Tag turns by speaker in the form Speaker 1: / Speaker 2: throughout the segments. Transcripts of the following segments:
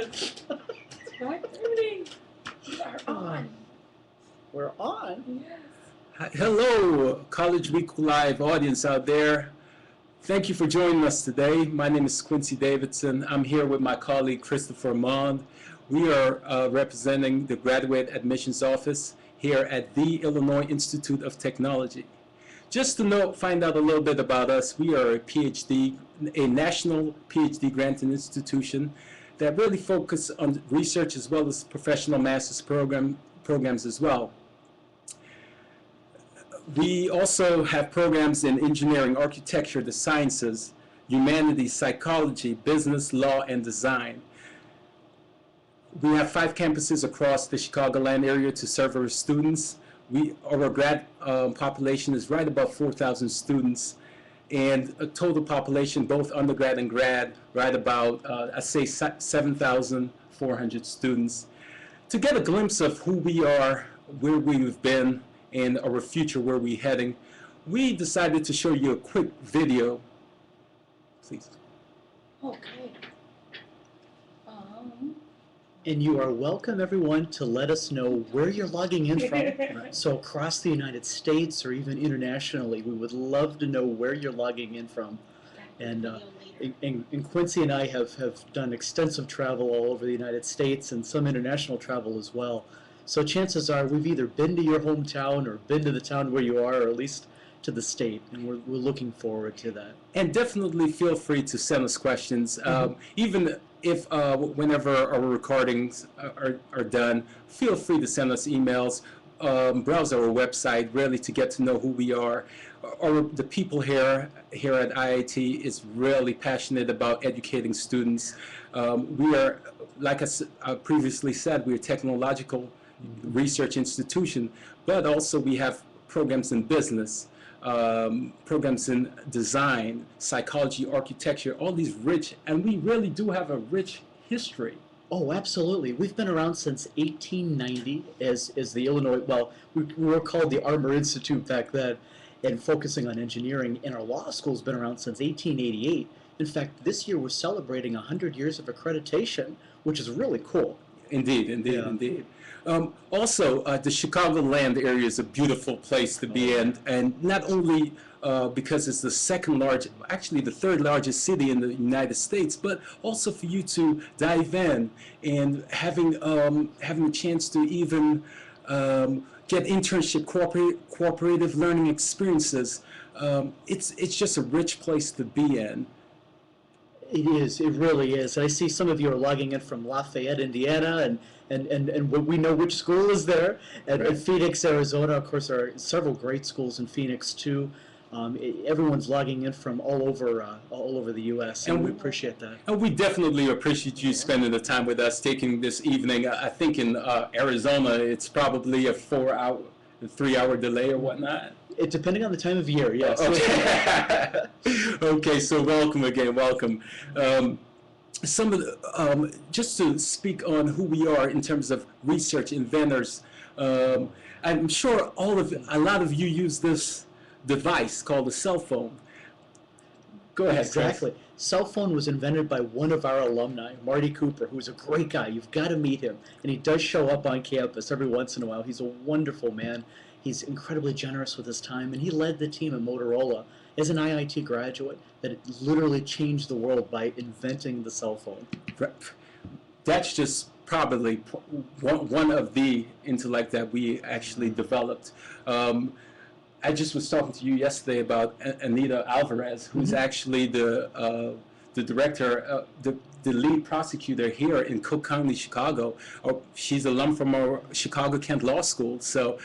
Speaker 1: Start recording. We are on.
Speaker 2: We're on.
Speaker 1: Yes.
Speaker 3: Hello, College Week Live audience out there. Thank you for joining us today. My name is Quincy Davidson. I'm here with my colleague Christopher Mond. We are representing the Graduate Admissions Office here at the Illinois Institute of Technology. Just to find out a little bit about us, we are a national PhD granting institution that really focus on research as well as professional master's programs as well. We also have programs in engineering, architecture, the sciences, humanities, psychology, business, law, and design. We have 5 campuses across the Chicagoland area to serve our students. Our grad population is right about 4,000 students, and a total population, both undergrad and grad, right about, I say 7,400 students. To get a glimpse of who we are, where we've been, and our future, where we're heading, we decided to show you a quick video. Please.
Speaker 1: Okay.
Speaker 2: And you are welcome, everyone, to let us know where you're logging in from.
Speaker 1: Right.
Speaker 2: So across the United States or even internationally, we would love to know where you're logging in from. And Quincy and I have done extensive travel all over the United States and some international travel as well. So chances are we've either been to your hometown or been to the town where you are, or at least to the state, and we're looking forward to that.
Speaker 3: And definitely feel free to send us questions. Even if whenever our recordings are done, feel free to send us emails, browse our website, really to get to know who we are. The people here at IIT is really passionate about educating students. We are, like I previously said, we're a technological research institution, but also we have programs in business, programs in design, psychology, architecture, all these rich, and we really do have a rich history.
Speaker 2: Oh, absolutely. We've been around since 1890 as the Illinois, well, we were called the Armour Institute back then, and focusing on engineering, and our law school's been around since 1888. In fact, this year we're celebrating 100 years of accreditation, which is really cool.
Speaker 3: Indeed. Also, the Chicagoland area is a beautiful place to be in, and not only because it's the actually the third largest city in the United States, but also for you to dive in and having a chance to even get internship, cooperative learning experiences. It's just a rich place to be in.
Speaker 2: It is. It really is. I see some of you are logging in from Lafayette, Indiana, and we know which school is there. At Phoenix, Arizona, of course, there are several great schools in Phoenix too. Everyone's logging in from all over the U.S. and we appreciate that.
Speaker 3: And we definitely appreciate you spending the time with us, taking this evening. I think in Arizona, it's probably a 3-hour delay or whatnot.
Speaker 2: Depending on the time of year, yes.
Speaker 3: Okay. Okay, so welcome again, welcome. Some of the, just to speak on who we are in terms of research inventors, I'm sure a lot of you use this device called a cell phone. Go ahead,
Speaker 2: Exactly.
Speaker 3: Chris.
Speaker 2: Cell phone was invented by one of our alumni, Marty Cooper, who's a great guy. You've got to meet him. And he does show up on campus every once in a while. He's a wonderful man. He's incredibly generous with his time, and he led the team at Motorola as an IIT graduate that literally changed the world by inventing the cell phone.
Speaker 3: That's just probably one of the intellect that we actually developed. I just was talking to you yesterday about Anita Alvarez, who's actually the director, the lead prosecutor here in Cook County, Chicago. She's alum from our Chicago-Kent Law School. So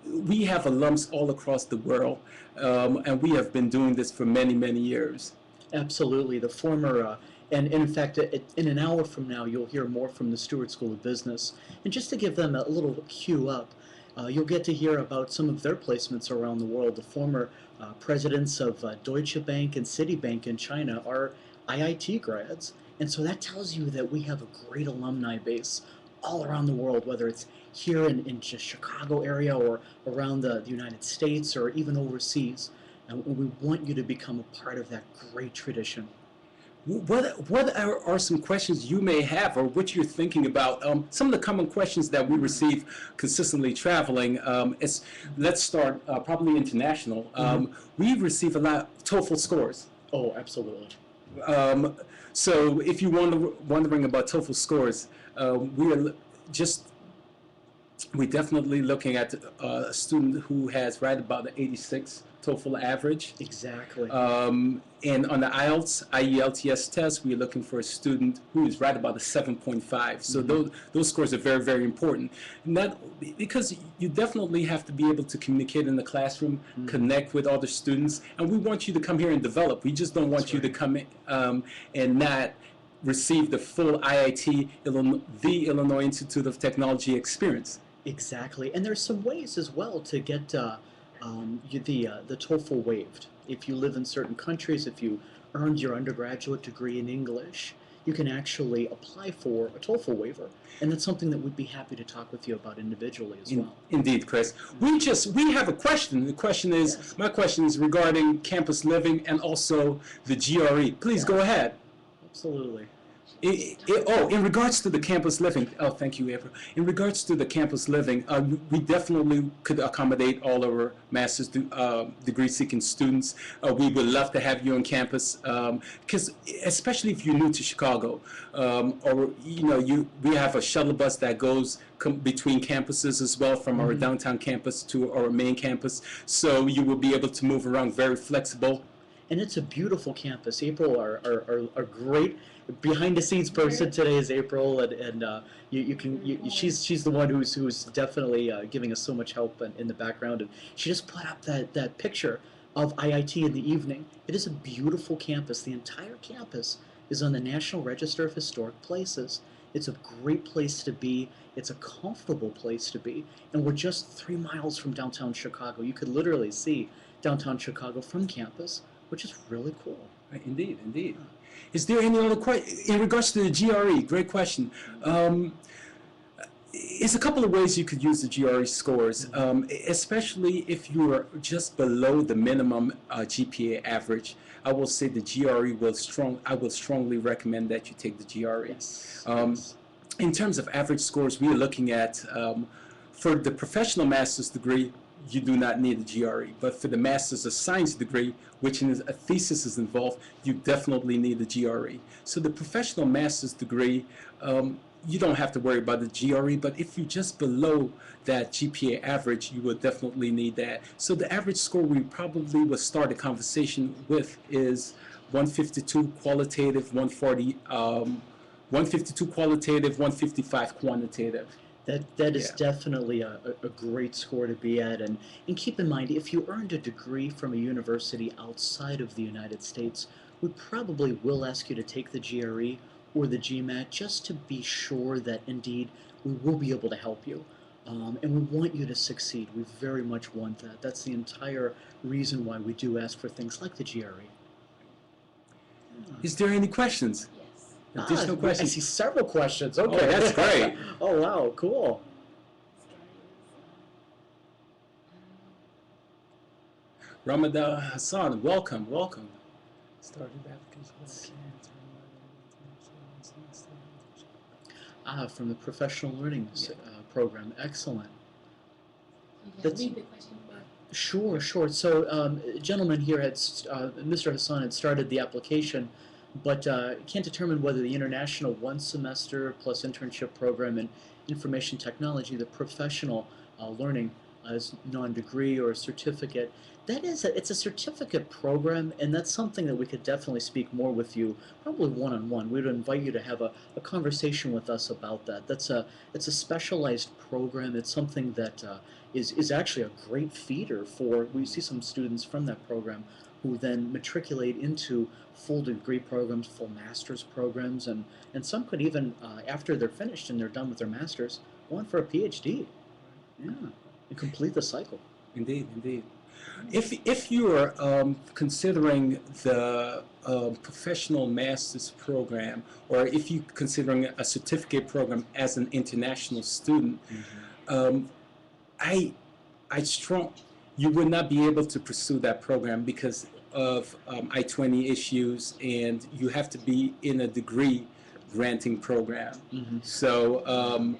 Speaker 3: we have alums all across the world, and we have been doing this for many, many years.
Speaker 2: Absolutely. The former, and in fact, in an hour from now, you'll hear more from the Stewart School of Business. And just to give them a little cue up, you'll get to hear about some of their placements around the world. The former presidents of Deutsche Bank and Citibank in China are IIT grads. And so that tells you that we have a great alumni base all around the world, whether it's here in just Chicago area or around the United States or even overseas. And we want you to become a part of that great tradition.
Speaker 3: what are some questions you may have, or what you're thinking about? Some of the common questions that we receive consistently traveling is, let's start probably international. We receive a lot of TOEFL scores.
Speaker 2: Oh, absolutely.
Speaker 3: So if you're wondering about TOEFL scores, we're definitely looking at a student who has right about an 86 TOEFL average.
Speaker 2: Exactly.
Speaker 3: And on the IELTS, IELTS test, we're looking for a student who is right about a 7.5. So those scores are very, very important. Not because you definitely have to be able to communicate in the classroom, connect with other students, and we want you to come here and develop. We just don't want you to come in and not receive the full IIT, the Illinois Institute of Technology experience.
Speaker 2: Exactly. And there's some ways as well to get the TOEFL waived. If you live in certain countries, if you earned your undergraduate degree in English, you can actually apply for a TOEFL waiver. And that's something that we'd be happy to talk with you about individually as well.
Speaker 3: Indeed, Chris. We have a question. The question is,
Speaker 2: Yes.
Speaker 3: My question is regarding campus living and also the GRE. Please go ahead.
Speaker 2: Absolutely.
Speaker 3: In regards to the campus living, thank you, April. In regards to the campus living, we definitely could accommodate all of our master's degree-seeking students. We would love to have you on campus, because especially if you're new to Chicago, or we have a shuttle bus that goes between campuses as well, from our downtown campus to our main campus. So you will be able to move around, very flexible.
Speaker 2: And it's a beautiful campus. April, our great behind-the-scenes person today is April, and she's the one who's definitely giving us so much help in the background. And she just put up that picture of IIT in the evening. It is a beautiful campus. The entire campus is on the National Register of Historic Places. It's a great place to be. It's a comfortable place to be. And we're just 3 miles from downtown Chicago. You could literally see downtown Chicago from campus, which is really cool.
Speaker 3: Right, indeed, indeed. Is there any other question in regards to the GRE? Great question. It's a couple of ways you could use the GRE scores, especially if you are just below the minimum GPA average. I will say the GRE I will strongly recommend that you take the GRE.
Speaker 2: Yes.
Speaker 3: In terms of average scores, we are looking at, for the professional master's degree, you do not need a GRE. But for the Master's of Science degree, which in a thesis is involved, you definitely need a GRE. So the professional master's degree, you don't have to worry about the GRE, but if you're just below that GPA average, you will definitely need that. So the average score we probably will start a conversation with is 152 qualitative, 152 qualitative, 155 quantitative.
Speaker 2: That is definitely a great score to be at, and keep in mind, if you earned a degree from a university outside of the United States, we probably will ask you to take the GRE or the GMAT just to be sure that indeed we will be able to help you. And we want you to succeed. We very much want that. That's the entire reason why we do ask for things like the GRE.
Speaker 3: Is there any questions? Additional questions?
Speaker 2: I see several questions. Okay,
Speaker 3: Oh, that's great.
Speaker 2: Oh, wow, cool.
Speaker 3: Ramadan Hassan, welcome, welcome. Started
Speaker 2: From the professional learning program. Excellent.
Speaker 1: Read the question back.
Speaker 2: Sure. So, gentleman here Mr. Hassan had started the application, but can't determine whether the international 1 semester plus internship program in information technology, the professional learning as non-degree or a certificate, it's a certificate program, and that's something that we could definitely speak more with you, probably one-on-one. We would invite you to have a conversation with us about that. It's a specialized program. It's something that is actually a great feeder we see some students from that program who then matriculate into full degree programs, full master's programs, and some could even, after they're finished and they're done with their master's, go on for a PhD. Yeah, and complete the cycle.
Speaker 3: Indeed, indeed. If you're considering the professional master's program, or if you're considering a certificate program as an international student, you would not be able to pursue that program because of I-20 issues, and you have to be in a degree granting program.
Speaker 2: Mhm.
Speaker 3: So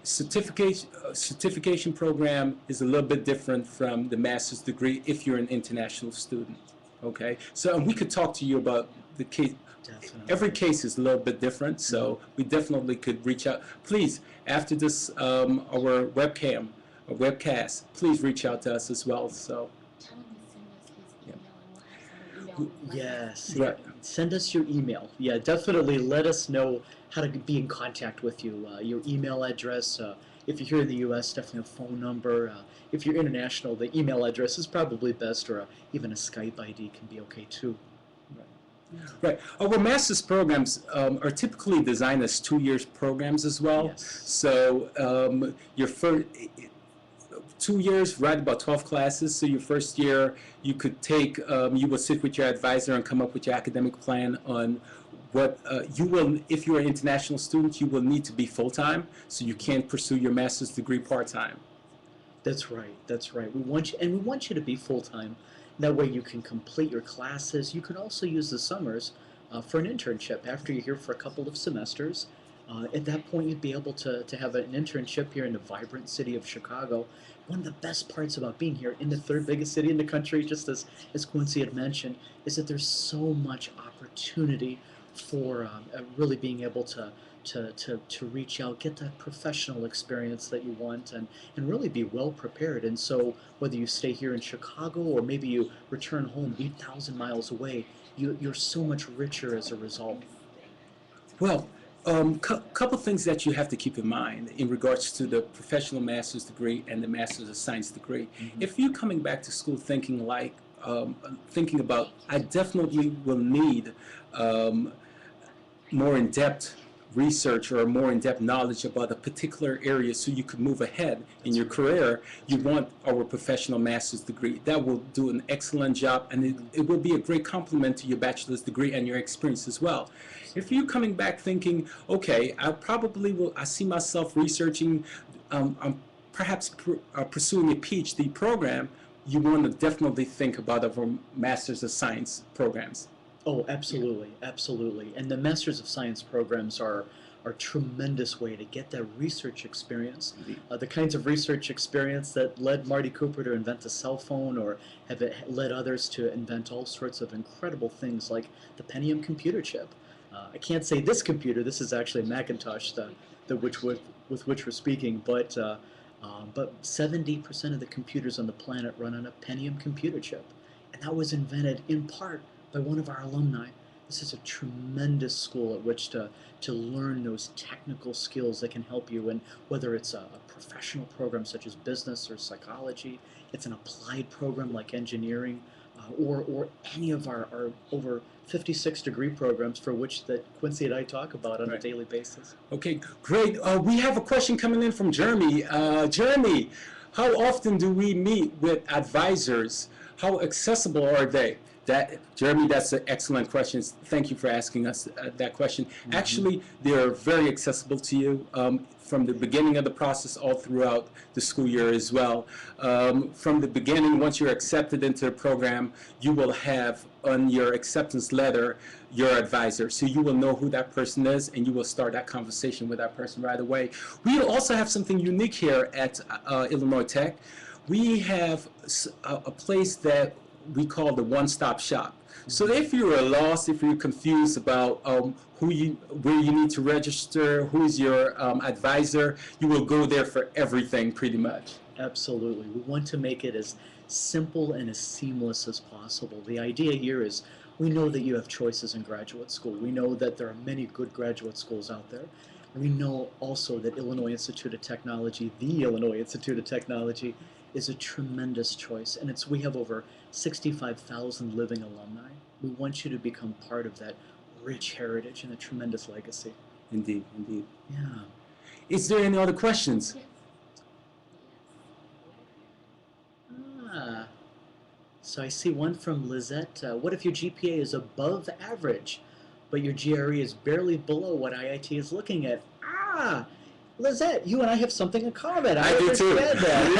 Speaker 3: certification program is a little bit different from the master's degree if you're an international student. Okay, so and we could talk to you about the case.
Speaker 2: Definitely.
Speaker 3: Every case is a little bit different, so we definitely could reach out. Please, after this, our webcast, please reach out to us as well. So,
Speaker 1: Tell him to send us his email and we'll have someone email him right
Speaker 2: Yes.
Speaker 3: Right.
Speaker 2: Yeah. Send us your email. Yeah, definitely let us know how to be in contact with you. Your email address. If you're here in the U.S., definitely a phone number. If you're international, the email address is probably best, or even a Skype ID can be okay too.
Speaker 3: right, our master's programs are typically designed as 2 years programs as well.
Speaker 2: Yes.
Speaker 3: So your first 2 years, right, about 12 classes. So your first year, you could take, you will sit with your advisor and come up with your academic plan on what you will, if you're an international student, you will need to be full-time, so you can't pursue your master's degree part-time.
Speaker 2: That's right. That's right. We want you, and we want you to be full time. That way, you can complete your classes. You can also use the summers for an internship after you're here for a couple of semesters. At that point, you'd be able to have an internship here in the vibrant city of Chicago. One of the best parts about being here in the third biggest city in the country, just as Quincy had mentioned, is that there's so much opportunity for really being able to reach out, get that professional experience that you want, and really be well prepared. And so, whether you stay here in Chicago or maybe you return home 8,000 miles away, you're so much richer as a result.
Speaker 3: Well, couple things that you have to keep in mind in regards to the professional master's degree and the master's of science degree. If you're coming back to school thinking like, thinking about, I definitely will need more in-depth research or more in-depth knowledge about a particular area so you could move ahead in your career, you want our professional master's degree. That will do an excellent job, and it will be a great complement to your bachelor's degree and your experience as well. If you're coming back thinking, okay, I see myself researching, perhaps pursuing a PhD program, you want to definitely think about our Masters of Science programs.
Speaker 2: Oh, absolutely, absolutely. And the Masters of Science programs are a tremendous way to get that research experience, the kinds of research experience that led Marty Cooper to invent a cell phone, or have led others to invent all sorts of incredible things like the Pentium computer chip. I can't say this computer. This is actually a Macintosh, with which we're speaking, but 70% of the computers on the planet run on a Pentium computer chip, and that was invented in part by one of our alumni. This is a tremendous school at which to learn those technical skills that can help you, and whether it's a professional program such as business or psychology, it's an applied program like engineering, or any of our over 56 degree programs for which that Quincy and I talk about on a daily basis.
Speaker 3: Okay, great. We have a question coming in from Jeremy. Jeremy, how often do we meet with advisors? How accessible are they? Jeremy, that's an excellent question. Thank you for asking us that question. Actually, they're very accessible to you from the beginning of the process all throughout the school year as well. From the beginning, once you're accepted into the program, you will have on your acceptance letter your advisor. So you will know who that person is, and you will start that conversation with that person right away. We also have something unique here at Illinois Tech. We have a place that we call the one-stop shop. So if you're lost, if you're confused about where you need to register, who's your advisor, you will go there for everything pretty much.
Speaker 2: Absolutely. We want to make it as simple and as seamless as possible. The idea here is we know that you have choices in graduate school. We know that there are many good graduate schools out there. We know also that Illinois Institute of Technology, the Illinois Institute of Technology, is a tremendous choice, and we have over 65,000 living alumni. We want you to become part of that rich heritage and a tremendous legacy.
Speaker 3: Indeed, indeed.
Speaker 2: Yeah.
Speaker 3: Is there any other questions?
Speaker 2: So I see one from Lizette. What if your GPA is above average, but your GRE is barely below what IIT is looking at? Lizette, you and I have something in common.
Speaker 3: I do too.
Speaker 2: understand that.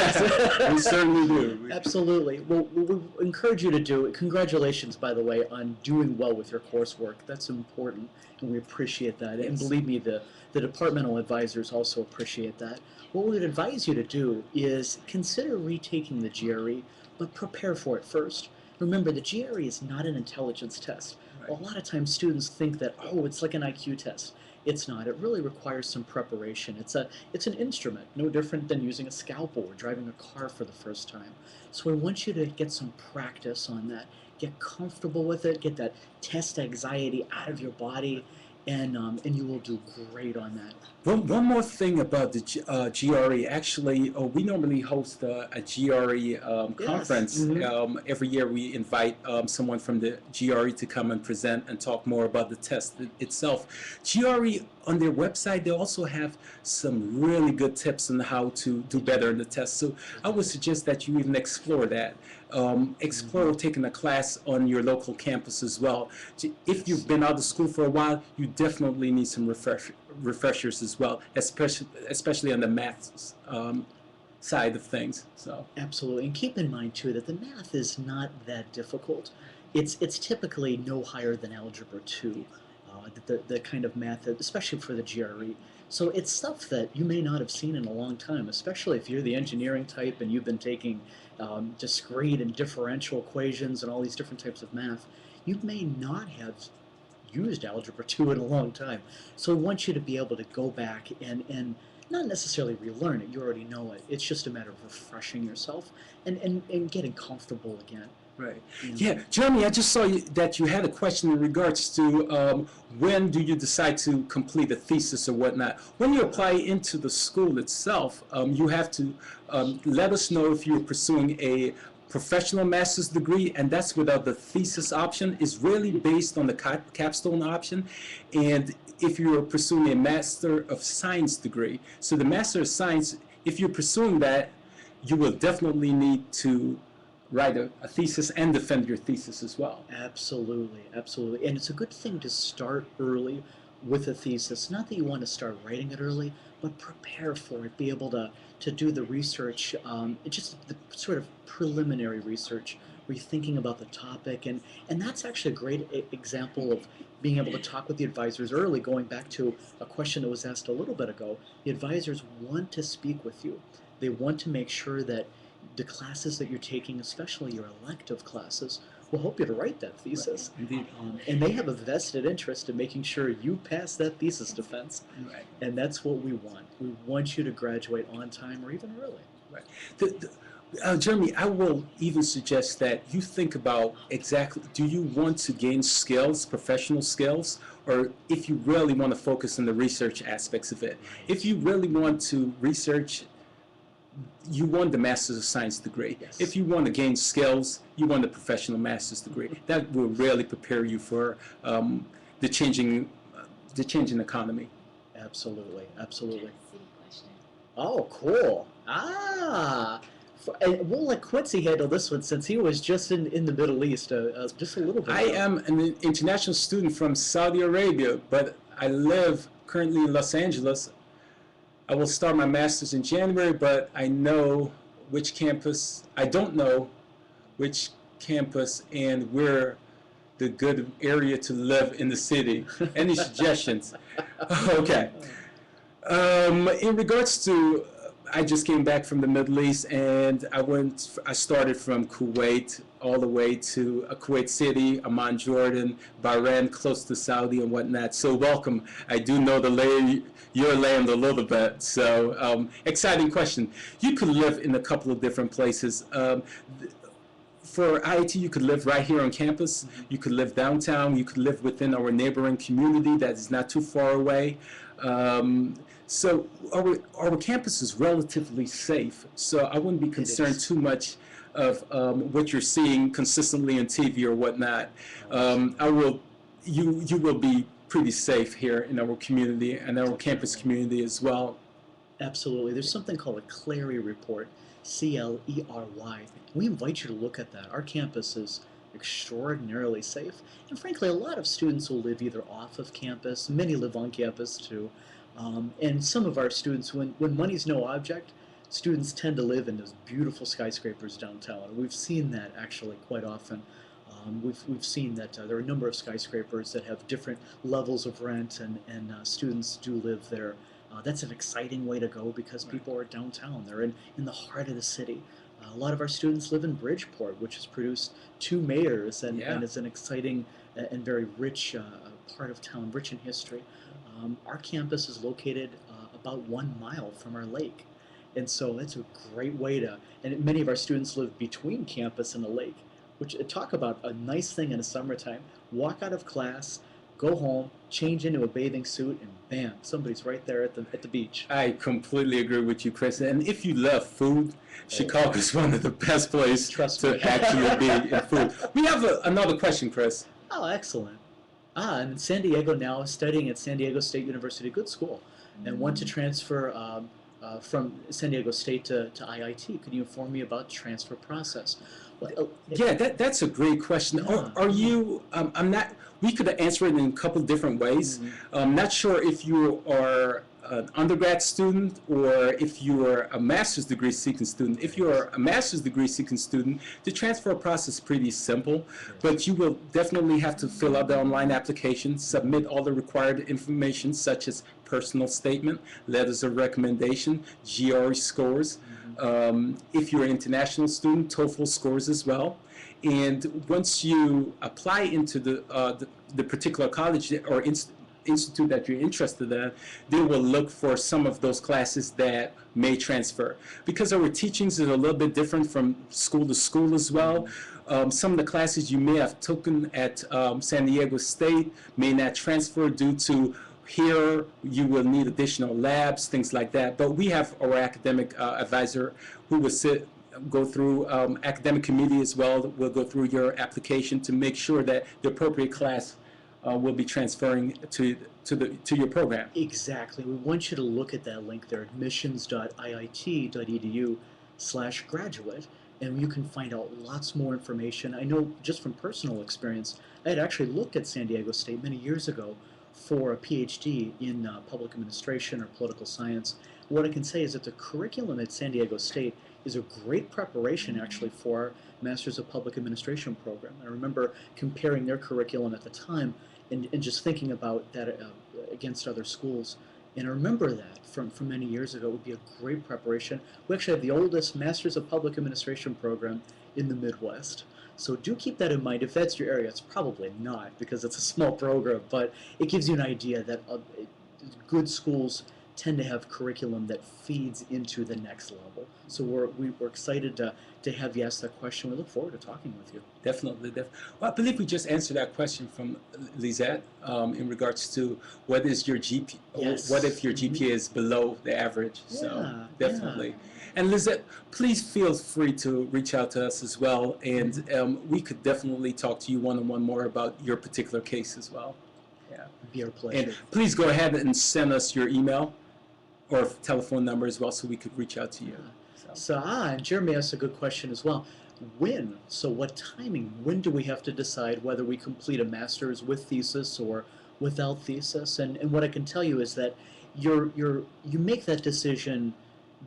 Speaker 2: Yes.
Speaker 3: We certainly do.
Speaker 2: Absolutely. Well, we encourage you to do it. Congratulations, by the way, on doing well with your coursework. That's important, and we appreciate that. And
Speaker 3: Yes.
Speaker 2: believe me, the departmental advisors also appreciate that. What we would advise you to do is consider retaking the GRE, but prepare for it first. Remember, the GRE is not an intelligence test.
Speaker 3: Right.
Speaker 2: A lot of times students think that, oh, it's like an IQ test. It's not. It really requires some preparation. It's an instrument, no different than using a scalpel or driving a car for the first time. So we want you to get some practice on that. Get comfortable with it. Get that test anxiety out of your body, and you will do great on that.
Speaker 3: One more thing about the GRE. Actually, we normally host a GRE conference.
Speaker 2: Mhm.
Speaker 3: Every year we invite someone from the GRE to come and present and talk more about the test itself. GRE, on their website, they also have some really good tips on how to do better in the test. So I would suggest that you even explore that. Explore taking a class on your local campus as well. If you've been out of school for a while, you definitely need some refreshers as well, especially on the math side of things. So
Speaker 2: Absolutely, and keep in mind too that the math is not that difficult. It's typically no higher than Algebra 2, the kind of math, especially for the GRE. So it's stuff that you may not have seen in a long time, especially if you're the engineering type and you've been taking discrete and differential equations and all these different types of math. You may not have used Algebra 2 in a long time. So we want you to be able to go back and not necessarily relearn it. You already know it. It's just a matter of refreshing yourself and getting comfortable again.
Speaker 3: right.
Speaker 2: You know?
Speaker 3: Yeah, Jeremy, I just saw that you had a question in regards to when do you decide to complete a thesis or whatnot. When you apply into the school itself, you have to let us know if you're pursuing a professional master's degree, and that's without the thesis option. Is really based on the capstone option. And if you're pursuing a Master of Science degree, so the Master of Science, if you're pursuing that, you will definitely need to write a thesis and defend your thesis as well.
Speaker 2: Absolutely, absolutely. And it's a good thing to start early with a thesis. Not that you want to start writing it early, but prepare for it. Be able to do the research, just the sort of preliminary research where you're thinking about the topic. And that's actually a great example of being able to talk with the advisors early, going back to a question that was asked a little bit ago. The advisors want to speak with you. They want to make sure that the classes that you're taking, especially your elective classes, will help you to write that thesis.
Speaker 3: Indeed.
Speaker 2: And they have a vested interest in making sure you pass that thesis defense.
Speaker 3: Right.
Speaker 2: And that's what we want. We want you to graduate on time or even early.
Speaker 3: Right. Jeremy, I will even suggest that you think about exactly, do you want to gain skills, professional skills, or if you really want to focus on the research aspects of it. If you really want to research, you want the Master's of Science degree.
Speaker 2: Yes.
Speaker 3: If you want to gain skills, you want the professional master's degree. That will really prepare you for the changing economy.
Speaker 2: Absolutely, absolutely.
Speaker 1: City question.
Speaker 2: Oh, cool. And we'll let Quincy handle this one since he was just in the Middle East just a little bit
Speaker 3: I
Speaker 2: ago.
Speaker 3: am an international student from Saudi Arabia, but I live currently in Los Angeles. I will start my master's in January, but I know which campus, I don't know which campus and where the good area to live in the city. Any suggestions? Okay. In regards to, I just came back from the Middle East, and I started from Kuwait all the way to Kuwait City, Amman, Jordan, Bahrain, close to Saudi and whatnot. So welcome. I do know your land a little bit. So exciting question. You could live in a couple of different places. For IIT, you could live right here on campus. You could live downtown. You could live within our neighboring community that is not too far away. So our campus is relatively safe. So I wouldn't be concerned too much of what you're seeing consistently on TV or whatnot. You will be pretty safe here in our community and our campus community as well.
Speaker 2: Absolutely. There's something called a Clery report, C-L-E-R-Y. We invite you to look at that. Our campus is extraordinarily safe. And frankly, a lot of students will live either off of campus. Many live on campus too. And some of our students, when money's no object, students tend to live in those beautiful skyscrapers downtown. We've seen that actually quite often. We've seen that there are a number of skyscrapers that have different levels of rent, and students do live there. That's an exciting way to go because people are downtown. They're in the heart of the city. A lot of our students live in Bridgeport, which has produced two mayors and is an exciting and very rich part of town, rich in history. Our campus is located about 1 mile from our lake. And so that's a great way to, and many of our students live between campus and the lake, which talk about a nice thing in the summertime. Walk out of class, go home, change into a bathing suit, and bam, somebody's right there at the beach.
Speaker 3: I completely agree with you, Chris. And if you love food, Chicago is one of the best places to actually be in food. We have another question, Chris.
Speaker 2: Oh, excellent. I'm in San Diego now, studying at San Diego State University, good school, and want to transfer from San Diego State to IIT. Can you inform me about the transfer process? Well,
Speaker 3: Yeah, that's a great question.
Speaker 2: Yeah.
Speaker 3: Are you? I'm not. We could answer it in a couple different ways. I'm not sure if you are an undergrad student or if you are a master's degree seeking student. If you are a master's degree seeking student, the transfer process is pretty simple, but you will definitely have to fill out the online application, submit all the required information such as personal statement, letters of recommendation, GRE scores. If you're an international student, TOEFL scores as well. And once you apply into the particular college or institute that you're interested in, they will look for some of those classes that may transfer. Because our teachings is a little bit different from school to school as well. Some of the classes you may have taken at San Diego State may not transfer due to here you will need additional labs, things like that. But we have our academic advisor who will go through academic committee as well. We'll go through your application to make sure that the appropriate class will be transferring to your program.
Speaker 2: Exactly. We want you to look at that link there, admissions.iit.edu/graduate, and you can find out lots more information. I know just from personal experience, I had actually looked at San Diego State many years ago for a PhD in public administration or political science. What I can say is that the curriculum at San Diego State is a great preparation actually for our Masters of Public Administration program. I remember comparing their curriculum at the time and just thinking about that against other schools. And I remember that from many years ago. It would be a great preparation. We actually have the oldest Masters of Public Administration program in the Midwest. So do keep that in mind. If that's your area, it's probably not because it's a small program, but it gives you an idea that good schools tend to have curriculum that feeds into the next level. So we're excited to have you ask that question. We look forward to talking with you.
Speaker 3: Definitely. Well, I believe we just answered that question from Lizette in regards to what is your GPA,
Speaker 2: Yes.
Speaker 3: what if your GPA is below the average. So
Speaker 2: Yeah,
Speaker 3: definitely.
Speaker 2: yeah.
Speaker 3: And Lizette, please feel free to reach out to us as well, and we could definitely talk to you one-on-one more about your particular case as well. Yeah.
Speaker 2: It'd be our pleasure.
Speaker 3: And please go ahead and send us your email or telephone number as well so we could reach out to you.
Speaker 2: And Jeremy asked a good question as well. When? So what timing? When do we have to decide whether we complete a master's with thesis or without thesis? And what I can tell you is that you make that decision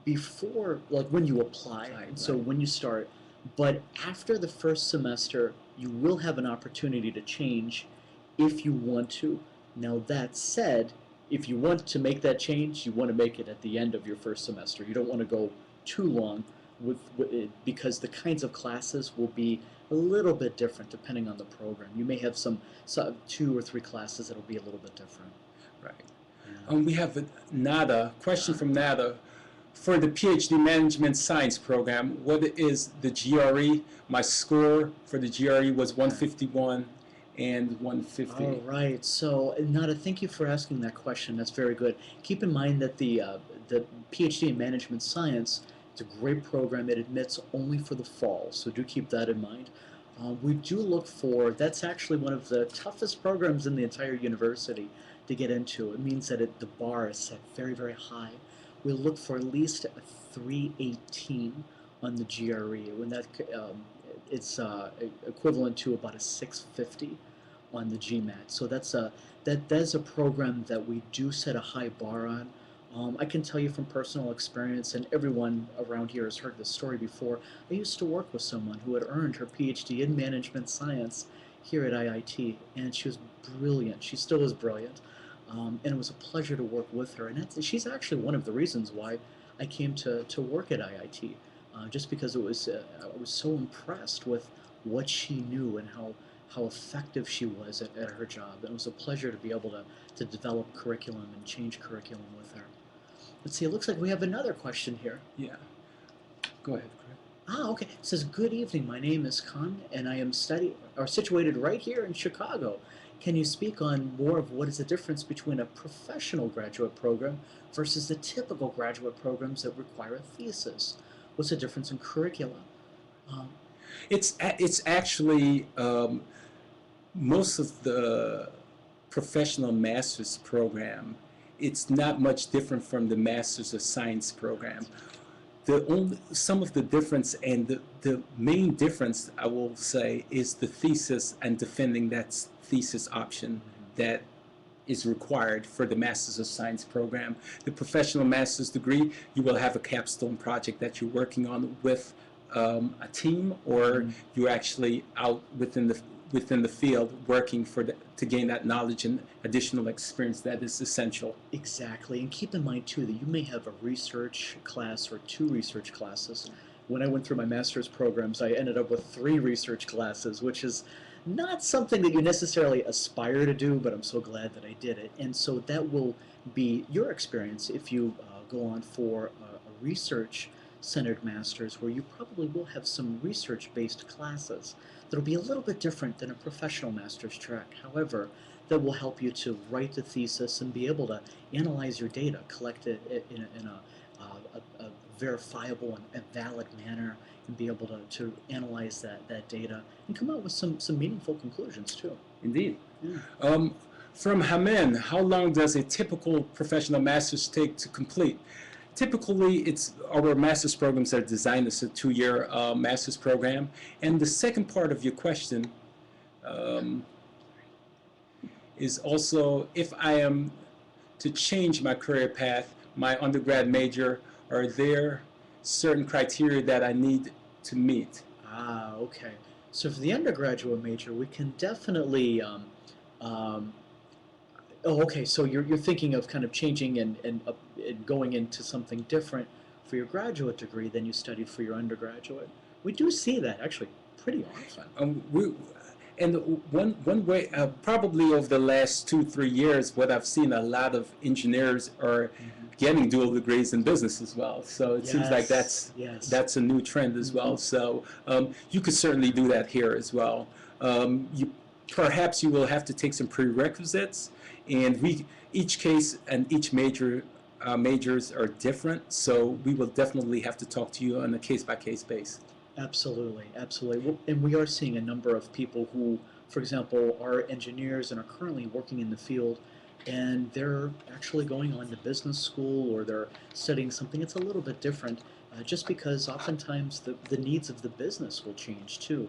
Speaker 2: before, like when you apply,
Speaker 3: Right.
Speaker 2: so when you start. But after the first semester, you will have an opportunity to change if you want to. Now that said, if you want to make that change, you want to make it at the end of your first semester. You don't want to go too long with it because the kinds of classes will be a little bit different depending on the program. You may have some 2 or 3 classes that'll be a little bit different.
Speaker 3: Right.
Speaker 2: Yeah.
Speaker 3: We have a question from Nada. For the PhD Management Science program, what is the GRE? My score for the GRE was 151 and 150.
Speaker 2: All right. So, Nada, thank you for asking that question. That's very good. Keep in mind that the PhD in Management Science is a great program. It admits only for the fall, so do keep that in mind. We do look for, that's actually one of the toughest programs in the entire university to get into. It means that the bar is set very, very high. We look for at least a 318 on the GRE. When that it's equivalent to about a 650 on the GMAT. So that's That's a program that we do set a high bar on. I can tell you from personal experience, and everyone around here has heard this story before. I used to work with someone who had earned her PhD in management science here at IIT, and she was brilliant. She still is brilliant, and it was a pleasure to work with her. And she's actually one of the reasons why I came to work at IIT, just because I was so impressed with what she knew and how effective she was at her job. And it was a pleasure to be able to develop curriculum and change curriculum with her. Let's see, it looks like we have another question here.
Speaker 3: Yeah. Go ahead, Craig.
Speaker 2: Okay. It says, "Good evening. My name is Khan, and I am situated right here in Chicago. Can you speak on more of what is the difference between a professional graduate program versus the typical graduate programs that require a thesis? What's the difference in curricula?" Um,
Speaker 3: It's actually most of the professional master's program. It's not much different from the Master's of Science program. Some of the difference, and the main difference I will say, is the thesis and defending that thesis option that is required for the Master's of Science program. The professional master's degree, you will have a capstone project that you're working on with a team, or you're actually out within the field working to gain that knowledge and additional experience that is essential.
Speaker 2: Exactly, and keep in mind too that you may have a research class or 2 research classes. When I went through my master's programs, I ended up with 3 research classes, which is not something that you necessarily aspire to do, but I'm so glad that I did it. And so that will be your experience if you go on for a research-centered master's, where you probably will have some research-based classes that'll be a little bit different than a professional master's track. However, that will help you to write the thesis and be able to analyze your data, collect it in a verifiable and valid manner, and be able to analyze that data and come out with some meaningful conclusions too.
Speaker 3: Indeed.
Speaker 2: Yeah.
Speaker 3: From Hamen, how long does a typical professional master's take to complete? Typically, our master's programs are designed as a 2-year master's program. And the second part of your question is also, if I am to change my career path, my undergrad major, are there certain criteria that I need to meet?
Speaker 2: Okay. So for the undergraduate major, we can definitely okay. So you're thinking of kind of changing and going into something different for your graduate degree than you studied for your undergraduate. We do see that actually pretty often.
Speaker 3: And one way, probably over the last 2-3 years, what I've seen, a lot of engineers are getting dual degrees in business as well. So it seems like that's a new trend as well. So you could certainly do that here as well. Perhaps you will have to take some prerequisites, and each case and each majors are different. So we will definitely have to talk to you on a case-by-case basis.
Speaker 2: Absolutely, absolutely. And we are seeing a number of people who, for example, are engineers and are currently working in the field, and they're actually going on to business school, or they're studying something that's a little bit different, just because oftentimes the needs of the business will change too.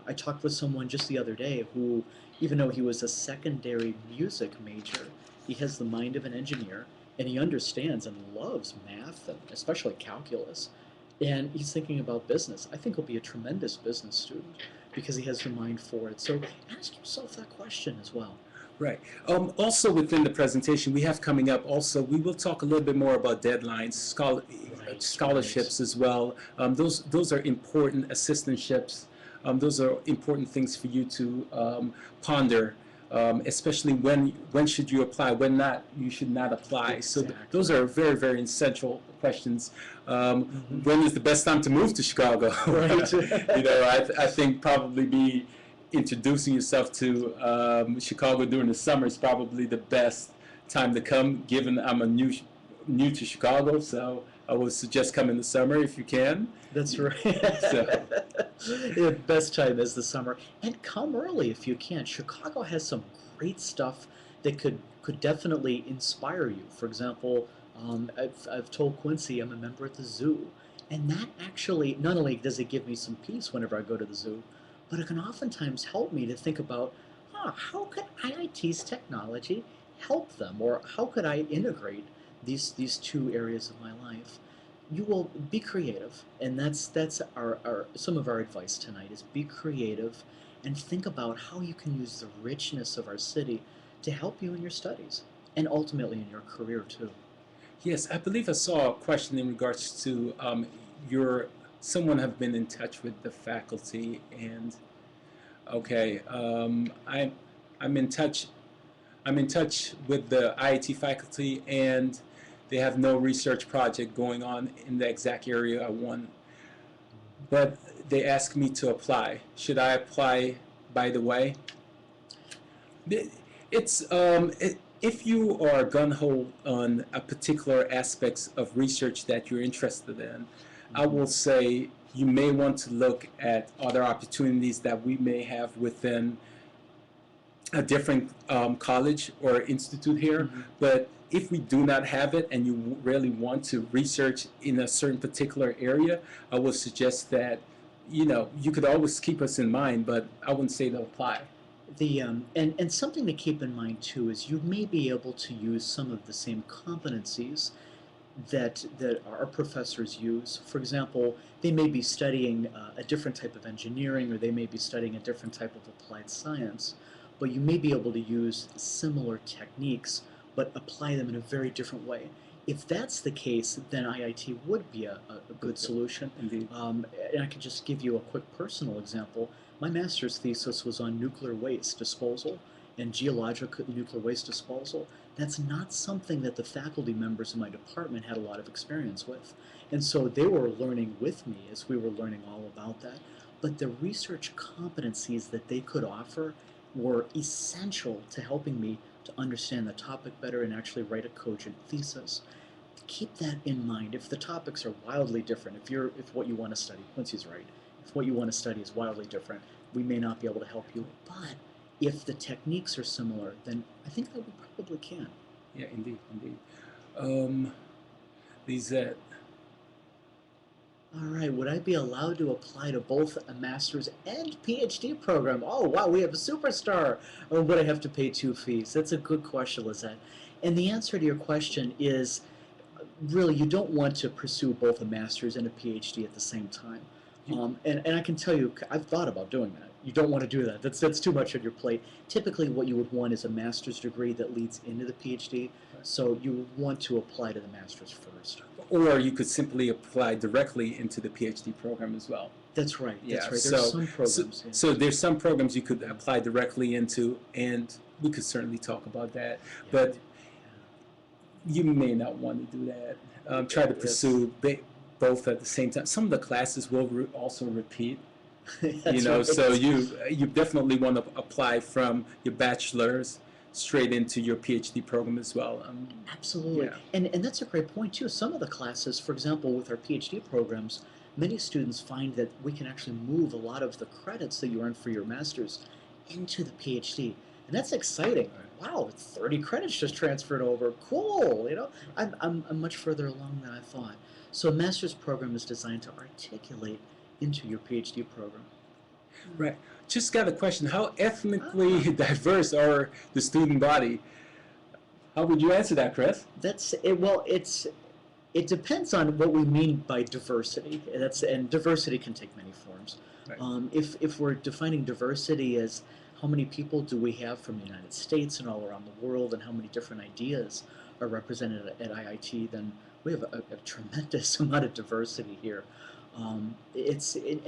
Speaker 2: I talked with someone just the other day who, even though he was a secondary music major, he has the mind of an engineer, and he understands and loves math, and especially calculus. And he's thinking about business. I think he'll be a tremendous business student because he has the mind for it. So ask yourself that question as well.
Speaker 3: Right. Also within the presentation we have coming up, also we will talk a little bit more about deadlines, scholarships as well. Those are important, assistantships. Those are important things for you to ponder, especially when should you apply, when not, you should not apply.
Speaker 2: Exactly.
Speaker 3: So those are very, very essential questions. When is the best time to move to Chicago?
Speaker 2: Right.
Speaker 3: I think probably be introducing yourself to Chicago during the summer is probably the best time to come, given I'm a new to Chicago, so I would suggest come in the summer if you can.
Speaker 2: That's right.
Speaker 3: So.
Speaker 2: The best time is the summer. And come early if you can. Chicago has some great stuff that could definitely inspire you. For example, I've told Quincy I'm a member at the zoo. And that actually, not only does it give me some peace whenever I go to the zoo, but it can oftentimes help me to think about, how could IIT's technology help them, or how could I integrate these two areas of my life? You will be creative, and that's our some of our advice tonight is be creative and think about how you can use the richness of our city to help you in your studies and ultimately in your career too.
Speaker 3: Yes, I believe I saw a question in regards to your someone have been in touch with the faculty and okay, I'm in touch. I'm in touch with the IIT faculty, and they have no research project going on in the exact area I want. But they asked me to apply. Should I apply? By the way, if you are gun ho on a particular aspects of research that you're interested in, I will say you may want to look at other opportunities that we may have within a different college or institute here. But if we do not have it and you really want to research in a certain particular area, I would suggest that you could always keep us in mind, but I wouldn't say to apply.
Speaker 2: And something to keep in mind too is you may be able to use some of the same competencies that our professors use. For example, they may be studying a different type of engineering, or they may be studying a different type of applied science, but you may be able to use similar techniques but apply them in a very different way. If that's the case, then IIT would be a good solution.
Speaker 3: Indeed.
Speaker 2: And I can just give you a quick personal example. My master's thesis was on nuclear waste disposal and geological nuclear waste disposal. That's not something that the faculty members in my department had a lot of experience with. And so they were learning with me as we were learning all about that. But the research competencies that they could offer were essential to helping me to understand the topic better and actually write a cogent thesis. Keep that in mind. If the topics are wildly different, if what you want to study, Quincy's right, if what you want to study is wildly different, we may not be able to help you. But if the techniques are similar, then I think that we probably can.
Speaker 3: Yeah, indeed, indeed. Lizette.
Speaker 2: All right, would I be allowed to apply to both a master's and PhD program? Oh, wow, we have a superstar. Or would I have to pay 2 fees? That's a good question, Lizette. And the answer to your question is, really, you don't want to pursue both a master's and a PhD at the same time. And I can tell you, I've thought about doing that. You don't want to do that. That's too much on your plate. Typically, what you would want is a master's degree that leads into the PhD. So you would want to apply to the master's first.
Speaker 3: Or you could simply apply directly into the PhD program as well.
Speaker 2: That's right.
Speaker 3: Yeah,
Speaker 2: That's right. There's some programs.
Speaker 3: So there's some programs you could apply directly into, and we could certainly talk about that.
Speaker 2: Yeah.
Speaker 3: But you may not want to do that. Try to pursue both at the same time. Some of the classes will also repeat.
Speaker 2: That's right.
Speaker 3: So you definitely want to apply from your bachelor's straight into your PhD program as well.
Speaker 2: Absolutely.
Speaker 3: Yeah.
Speaker 2: And that's a great point too. Some of the classes, for example, with our PhD programs, many students find that we can actually move a lot of the credits that you earn for your master's into the PhD. And that's exciting. Wow, 30 credits just transferred over. Cool. I'm much further along than I thought. So a master's program is designed to articulate into your PhD program.
Speaker 3: Right. Just got a question. How ethnically diverse are the student body? How would you answer that, Chris?
Speaker 2: That's it. Well, it depends on what we mean by diversity. And diversity can take many forms.
Speaker 3: Right.
Speaker 2: If we're defining diversity as how many people do we have from the United States and all around the world, and how many different ideas are represented at IIT, then we have a tremendous amount of diversity here. And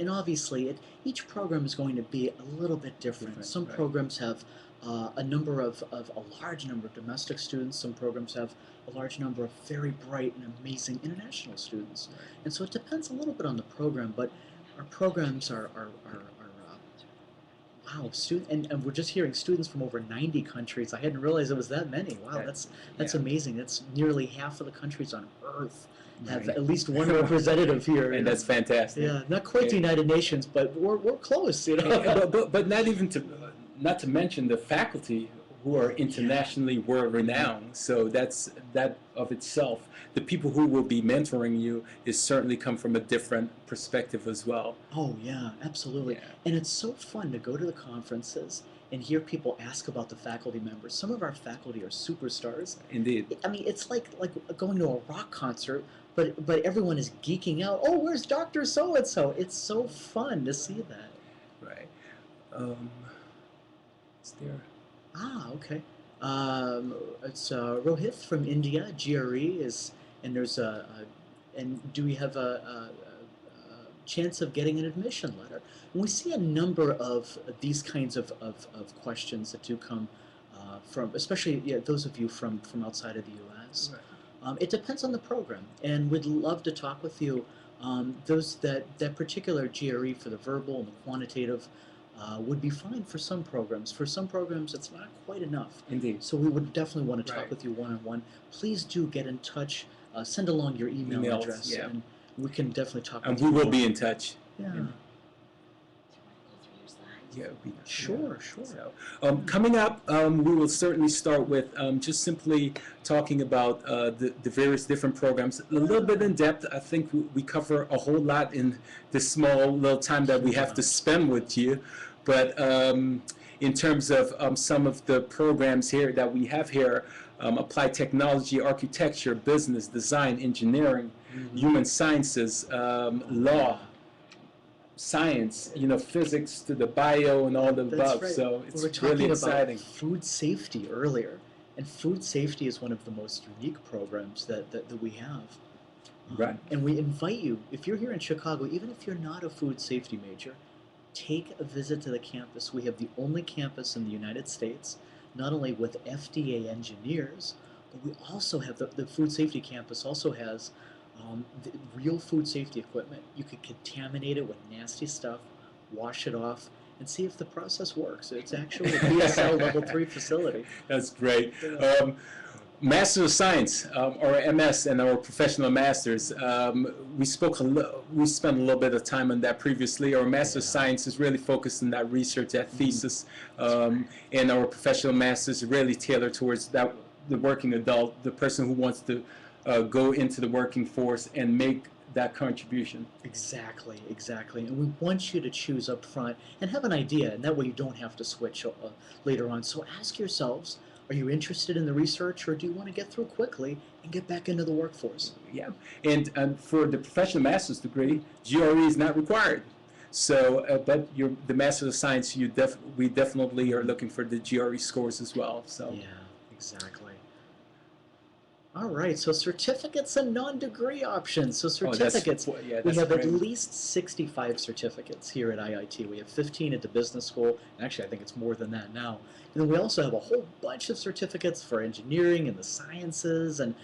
Speaker 2: obviously, each program is going to be a little bit different. Some
Speaker 3: right.
Speaker 2: programs have a large number of domestic students. Some programs have a large number of very bright and amazing international students.
Speaker 3: Right.
Speaker 2: And so it depends a little bit on the program, but our programs are wow, and we're just hearing students from over 90 countries. I hadn't realized it was that many. Wow,
Speaker 3: Right.
Speaker 2: that's
Speaker 3: Yeah.
Speaker 2: amazing. That's nearly half of the countries on Earth have
Speaker 3: Right.
Speaker 2: at least one representative here.
Speaker 3: And that's fantastic.
Speaker 2: Yeah, not quite the United Nations, but we're close,
Speaker 3: But not to mention the faculty who are internationally world renowned. So that of itself. The people who will be mentoring you is certainly come from a different perspective as well.
Speaker 2: Oh yeah, absolutely.
Speaker 3: Yeah.
Speaker 2: And it's so fun to go to the conferences and hear people ask about the faculty members. Some of our faculty are superstars.
Speaker 3: Indeed.
Speaker 2: I mean, it's like going to a rock concert, but everyone is geeking out. Oh, where's Doctor So and So? It's so fun to see that.
Speaker 3: Right. Is there?
Speaker 2: Ah, okay. It's Rohit from India. GRE is, and there's and do we have a chance of getting an admission letter? And we see a number of these kinds of questions that do come from, especially those of you from outside of the U.S.
Speaker 3: Right.
Speaker 2: It depends on the program, and we'd love to talk with you. Those that particular GRE for the verbal and the quantitative would be fine for some programs. For some programs, it's not quite enough.
Speaker 3: Indeed.
Speaker 2: So we would definitely want to talk
Speaker 3: Right.
Speaker 2: with you one-on-one. Please do get in touch. Send along your email
Speaker 3: Emails,
Speaker 2: address,
Speaker 3: yeah.
Speaker 2: and we can definitely talk
Speaker 3: And
Speaker 2: with
Speaker 3: we
Speaker 2: you.
Speaker 3: will
Speaker 2: more.
Speaker 3: be in touch.
Speaker 2: Yeah.
Speaker 3: Yeah.
Speaker 1: Do you want to go through your slides?
Speaker 3: Yeah, we,
Speaker 2: Sure, sure.
Speaker 3: So, coming up, we will certainly start with just simply talking about the various different programs. A little bit in depth. I think we cover a whole lot in this small little time that we have to spend with you. But in terms of some of the programs here that we have here, applied technology, architecture, business, design, engineering, human sciences, law, science, physics to the bio and all the
Speaker 2: That's
Speaker 3: above.
Speaker 2: right.
Speaker 3: So
Speaker 2: We
Speaker 3: it's
Speaker 2: were talking
Speaker 3: really
Speaker 2: about
Speaker 3: exciting.
Speaker 2: food safety earlier, and food safety is one of the most unique programs that we have.
Speaker 3: Right.
Speaker 2: And we invite you, if you're here in Chicago, even if you're not a food safety major, take a visit to the campus. We have the only campus in the United States, not only with FDA engineers, but we also have the food safety campus also has the real food safety equipment. You could contaminate it with nasty stuff, wash it off, and see if the process works. It's actually a BSL level 3 facility.
Speaker 3: That's great.
Speaker 2: Yeah.
Speaker 3: Master of Science, or MS, and our professional masters. We spent a little bit of time on that previously. Our Master of
Speaker 2: Yeah.
Speaker 3: Science is really focused on that research, that thesis, and our professional masters are really tailored towards that the working adult, the person who wants to go into the working force and make that contribution.
Speaker 2: Exactly. And we want you to choose up front and have an idea, and that way you don't have to switch later on. So ask yourselves, are you interested in the research, or do you want to get through quickly and get back into the workforce?
Speaker 3: Yeah, and for the professional master's degree, GRE is not required. So, but the Master of Science, we definitely are looking for the GRE scores as well. So,
Speaker 2: Yeah, exactly. All right, so certificates and non-degree options. So certificates,
Speaker 3: yeah,
Speaker 2: we
Speaker 3: that's
Speaker 2: have at
Speaker 3: great.
Speaker 2: least 65 certificates here at IIT. We have 15 at the business school, and actually I think it's more than that now. And then we also have a whole bunch of certificates for engineering and the sciences, and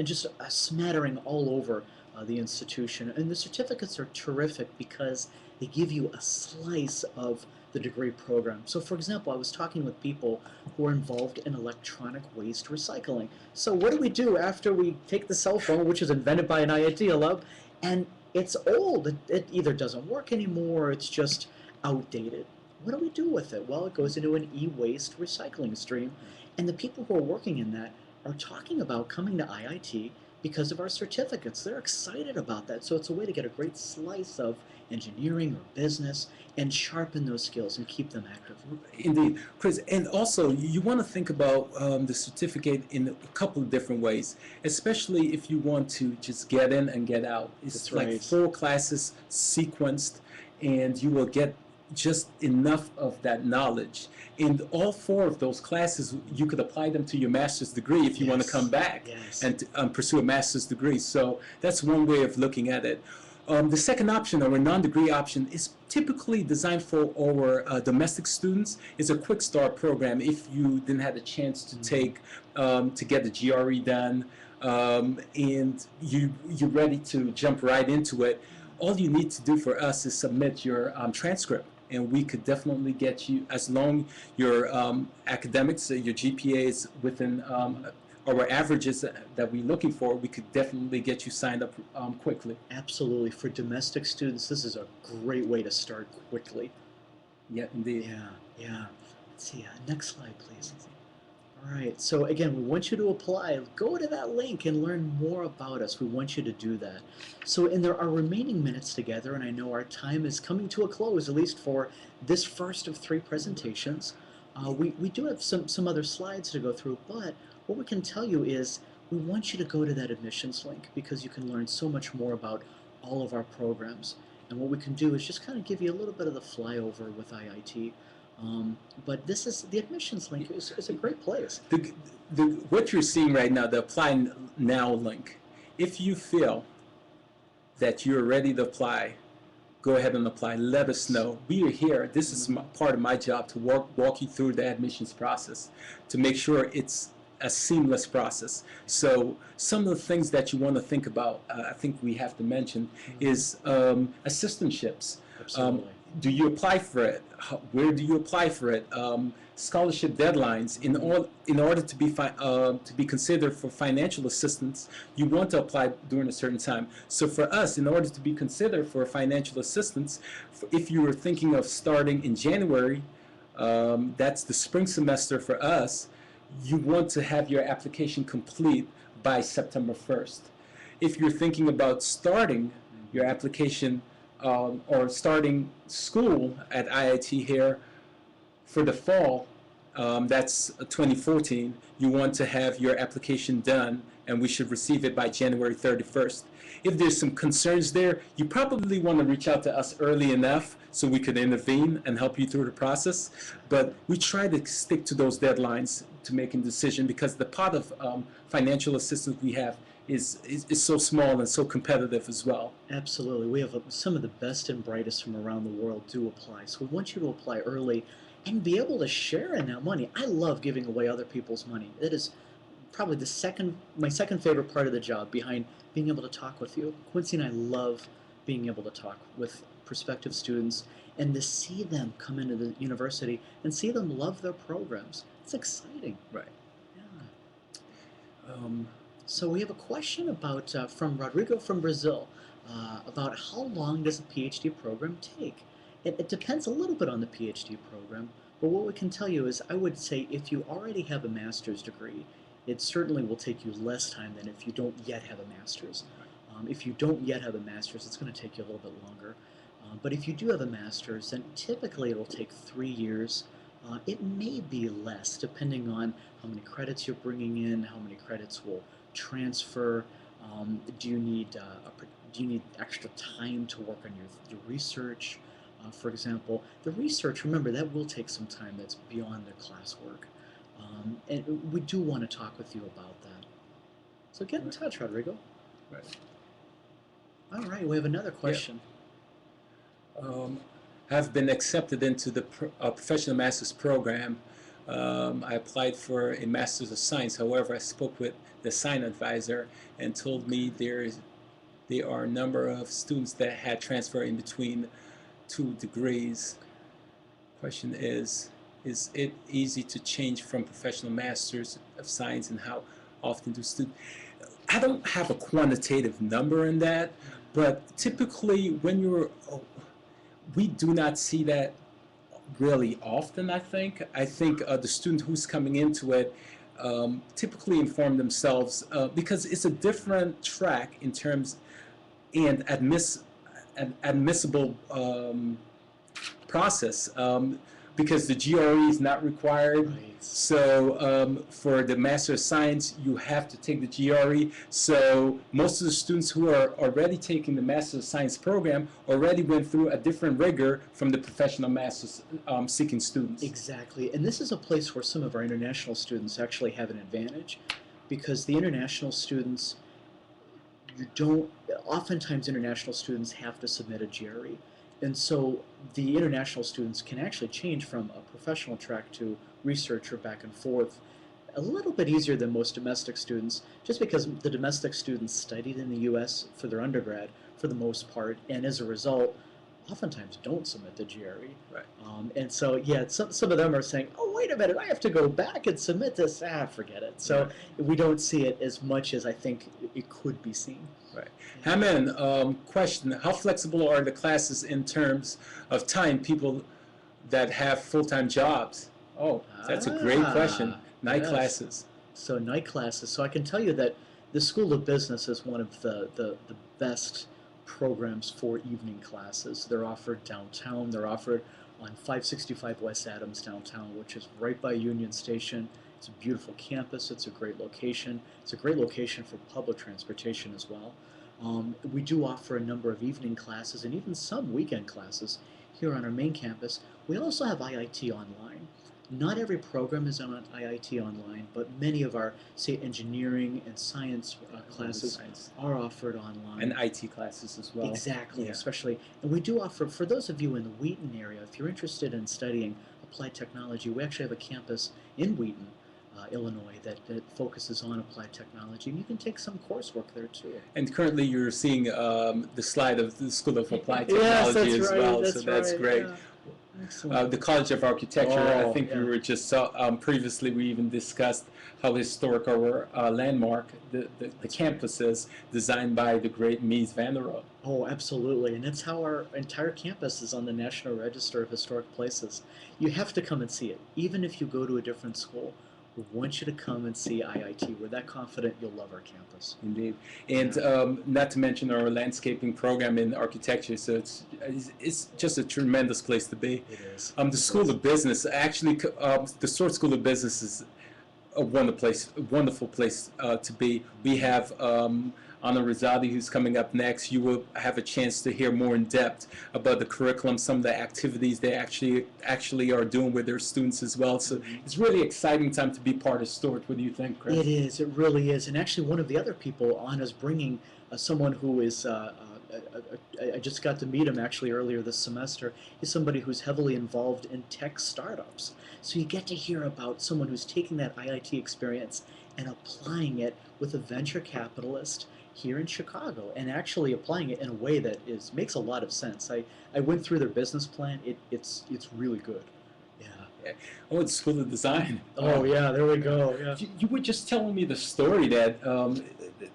Speaker 2: just a smattering all over the institution. And the certificates are terrific because they give you a slice of the degree program. So for example, I was talking with people who are involved in electronic waste recycling. So what do we do after we take the cell phone, which is invented by an IIT alum, and it's old, it either doesn't work anymore, or it's just outdated. What do we do with it? Well, it goes into an e-waste recycling stream, and the people who are working in that are talking about coming to IIT because of our certificates. They're excited about that. So it's a way to get a great slice of engineering or business and sharpen those skills and keep them active.
Speaker 3: Indeed, Chris, and also you want to think about the certificate in a couple of different ways, especially if you want to just get in and get out. It's
Speaker 2: That's
Speaker 3: like
Speaker 2: right.
Speaker 3: 4 classes sequenced, and you will get just enough of that knowledge. In all 4 of those classes, you could apply them to your master's degree if you want to
Speaker 2: Yes.
Speaker 3: come back
Speaker 2: Yes.
Speaker 3: and pursue a master's degree. So that's one way of looking at it. The second option, or a non-degree option, is typically designed for our domestic students. It's a quick start program if you didn't have a chance to take, to get the GRE done, and you're ready to jump right into it. All you need to do for us is submit your transcript, and we could definitely get you, as long your academics, your GPA is within our averages that we're looking for, we could definitely get you signed up quickly.
Speaker 2: Absolutely. For domestic students, this is a great way to start quickly.
Speaker 3: Yeah, indeed.
Speaker 2: Yeah. Let's see. Next slide, please. All right. So again, we want you to apply. Go to that link and learn more about us. We want you to do that. So in our remaining minutes together, and I know our time is coming to a close, at least for this first of 3 presentations, We do have some other slides to go through, but what we can tell you is we want you to go to that admissions link because you can learn so much more about all of our programs. And what we can do is just kind of give you a little bit of the flyover with IIT. But this is the admissions link is a great place.
Speaker 3: What you're seeing right now, the Apply Now link, if you feel that you're ready to apply, go ahead and apply. Let us know. We are here. This is part of my job to walk you through the admissions process to make sure it's a seamless process. So some of the things that you want to think about, I think we have to mention, is assistantships.
Speaker 2: Absolutely.
Speaker 3: Do you apply for it? Where do you apply for it? Scholarship deadlines. In order to be considered for financial assistance, you want to apply during a certain time. So for us, in order to be considered for financial assistance, if you were thinking of starting in January, that's the spring semester for us, you want to have your application complete by September 1st. If you're thinking about starting your application or starting school at IIT here for the fall, that's 2014, you want to have your application done and we should receive it by January 31st. If there's some concerns there, you probably want to reach out to us early enough so we could intervene and help you through the process. But we try to stick to those deadlines to make a decision because the pot of financial assistance we have is so small and so competitive as well.
Speaker 2: Absolutely. We have some of the best and brightest from around the world do apply. So we want you to apply early and be able to share in that money. I love giving away other people's money. It is probably my second favorite part of the job behind being able to talk with you. Quincy and I love being able to talk with prospective students and to see them come into the university and see them love their programs. It's exciting.
Speaker 3: Right.
Speaker 2: Yeah. So we have a question about from Rodrigo from Brazil about how long does a PhD program take? It depends a little bit on the PhD program, but what we can tell you is I would say if you already have a master's degree, it certainly will take you less time than if you don't yet have a master's. If you don't yet have a master's, it's going to take you a little bit longer. But if you do have a master's, then typically it'll take 3 years. It may be less depending on how many credits you're bringing in, how many credits will transfer. Do you need extra time to work on your research? For example, the research, remember, that will take some time. That's beyond the classwork. And we do want to talk with you about that. So get in touch, Rodrigo.
Speaker 3: Right.
Speaker 2: All right, we have another question.
Speaker 3: I've been accepted into the Professional Master's Program. I applied for a Master's of Science. However, I spoke with the sign advisor and told me there are a number of students that had transfer in between 2 degrees. Question is it easy to change from Professional Masters of Science, and how often do students? I don't have a quantitative number in that, but typically when we do not see that really often, I think. The student who's coming into it typically inform themselves because it's a different track in terms and admissible process because the GRE is not required.
Speaker 2: Right.
Speaker 3: So for the Master of Science, you have to take the GRE. So most of the students who are already taking the Master of Science program already went through a different rigor from the professional Master's seeking students.
Speaker 2: Exactly, and this is a place where some of our international students actually have an advantage because the international students, oftentimes international students have to submit a GRE. And so the international students can actually change from a professional track to research or back and forth a little bit easier than most domestic students, just because the domestic students studied in the U.S. for their undergrad for the most part, and as a result, oftentimes don't submit the GRE.
Speaker 3: Right.
Speaker 2: And so, yeah, some of them are saying, oh, wait a minute, I have to go back and submit this. Forget it. So we don't see it as much as I think it could be seen.
Speaker 3: Right. Haman, question, how flexible are the classes in terms of time, people that have full-time jobs? Oh, that's a great question. Night classes.
Speaker 2: So night classes. So I can tell you that the School of Business is one of the best programs for evening classes. They're offered downtown. They're offered on 565 West Adams downtown, which is right by Union Station. It's a beautiful campus. It's a great location. It's a great location for public transportation as well. We do offer a number of evening classes and even some weekend classes here on our main campus. We also have IIT Online. Not every program is on IIT Online, but many of our, say, engineering and science classes are offered online.
Speaker 3: And IT classes as well.
Speaker 2: Exactly,
Speaker 3: Yeah.
Speaker 2: especially. And we do offer, for those of you in the Wheaton area, if you're interested in studying applied technology, we actually have a campus in Wheaton, Illinois, that focuses on applied technology, and you can take some coursework there too.
Speaker 3: And currently you're seeing the slide of the School of Applied
Speaker 2: Yes,
Speaker 3: Technology
Speaker 2: that's
Speaker 3: as
Speaker 2: right,
Speaker 3: well,
Speaker 2: that's
Speaker 3: so that's
Speaker 2: right,
Speaker 3: great.
Speaker 2: yeah. Excellent.
Speaker 3: The College of Architecture, I
Speaker 2: Oh,
Speaker 3: think
Speaker 2: yeah.
Speaker 3: we were just previously we even discussed how historic our landmark, the campus is, designed by the great Mies van der Rohe.
Speaker 2: Oh, absolutely. And that's how our entire campus is on the National Register of Historic Places. You have to come and see it. Even if you go to a different school, we want you to come and see IIT. We're that confident you'll love our campus.
Speaker 3: Indeed, and not to mention our landscaping program in architecture. So it's just a tremendous place to be.
Speaker 2: It is.
Speaker 3: The School of Business, actually, the Sword School of Business is a wonderful place to be. We have Anna Rizadi, who's coming up next. You will have a chance to hear more in depth about the curriculum, some of the activities they actually are doing with their students as well. So it's really exciting time to be part of Stewart. What do you think, Chris?
Speaker 2: It is. It really is. And actually, one of the other people, Anna's bringing someone who is. I just got to meet him actually earlier this semester. He's somebody who's heavily involved in tech startups. So you get to hear about someone who's taking that IIT experience and applying it with a venture capitalist here in Chicago, and actually applying it in a way that makes a lot of sense. I went through their business plan. It's really good. Yeah.
Speaker 3: Oh, it's School of Design.
Speaker 2: Oh yeah, there we go. Yeah.
Speaker 3: You were just telling me the story that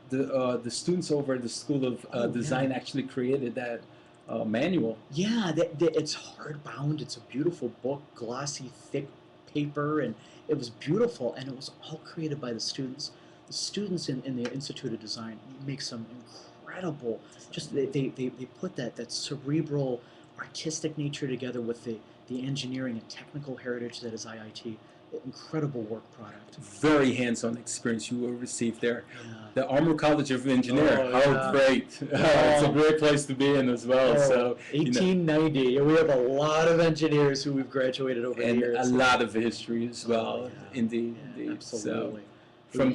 Speaker 3: the students over at the School of Design actually created that manual.
Speaker 2: Yeah, it's hardbound. It's a beautiful book, glossy, thick paper, and it was beautiful. And it was all created by the students. The students in the Institute of Design make some incredible. Just they put that cerebral, artistic nature together with the engineering and technical heritage that is IIT. Incredible work product.
Speaker 3: Very hands-on experience you will receive there.
Speaker 2: Yeah.
Speaker 3: The Armour College of Engineering,
Speaker 2: Oh,
Speaker 3: how
Speaker 2: yeah.
Speaker 3: great. It's a great place to be in as well.
Speaker 2: Oh,
Speaker 3: So,
Speaker 2: 1890. We have a lot of engineers who we've graduated over the
Speaker 3: and
Speaker 2: years.
Speaker 3: a lot of history as well.
Speaker 2: Oh, yeah.
Speaker 3: Indeed,
Speaker 2: Yeah,
Speaker 3: indeed.
Speaker 2: absolutely.
Speaker 3: So,